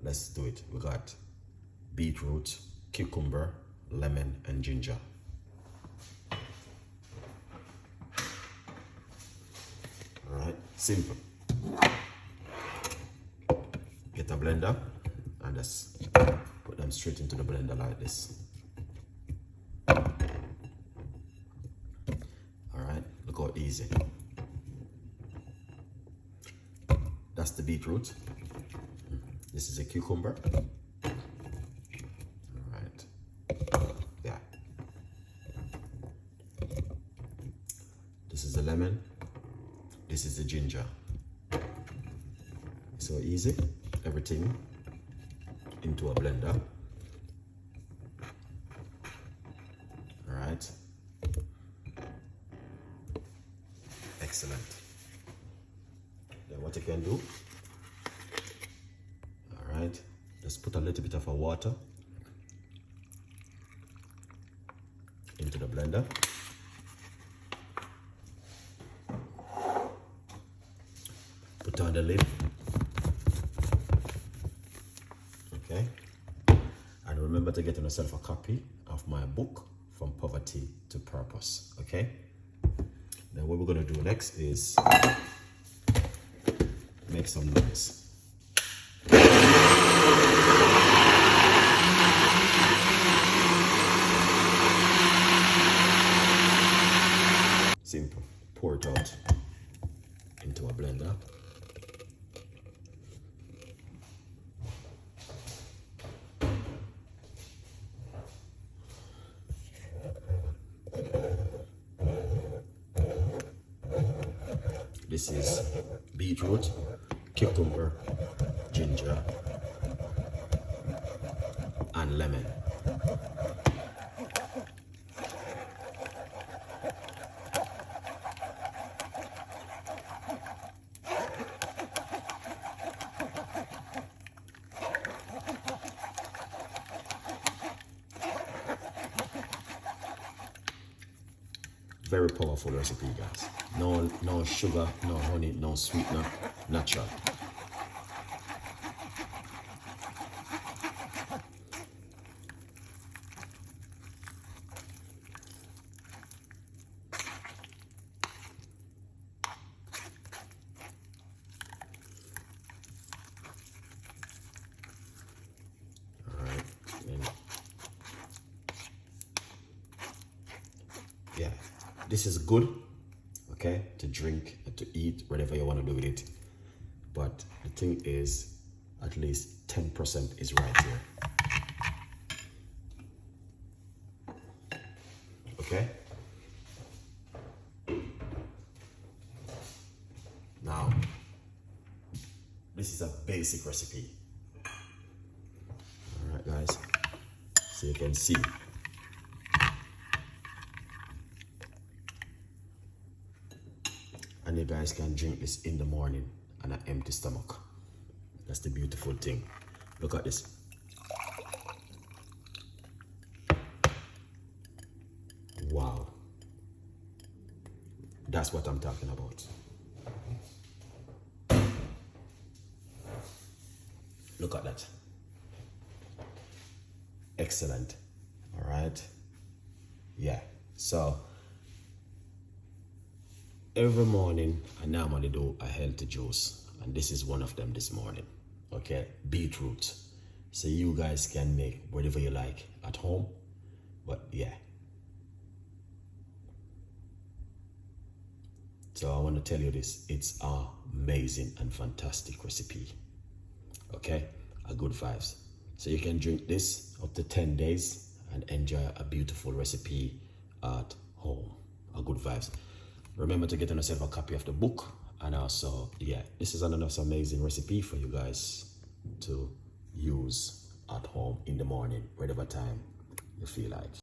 let's do it. We got beetroot, cucumber, lemon, and ginger. All right, simple. Get a blender and just put them straight into the blender like this. All right, look how easy. That's the beetroot. This is a cucumber. All right, yeah. This is the lemon. This is the ginger. So easy, everything into a blender. All right, excellent. Then what you can do, all right, just put a little bit of water into the blender. Put on the lid. Okay. And remember to get yourself a copy of my book, From Poverty to Purpose. Okay. Now what we're gonna do next is make some noise. Simple. Pour it out into a blender. This is beetroot, cucumber, ginger, and lemon. Very powerful recipe, guys. No sugar, no honey, no sweetener, natural. All right. Yeah. This is good, okay, to drink, to eat, whatever you want to do with it. But the thing is, at least 10% is right here. Okay? Now, this is a basic recipe. All right, guys, so you can see. And you guys can drink this in the morning on an empty stomach. That's the beautiful thing. Look at this. Wow. That's what I'm talking about. Look at that. Excellent. All right. Yeah. So every morning, I normally do a healthy juice, and this is one of them this morning. Okay, beetroot. So you guys can make whatever you like at home, but yeah. So I want to tell you this, it's an amazing and fantastic recipe. Okay, a good vibes. So you can drink this up to 10 days and enjoy a beautiful recipe at home. A good vibes. Remember to get yourself a copy of the book, and also, yeah, this is another amazing recipe for you guys to use at home in the morning, whatever time you feel like.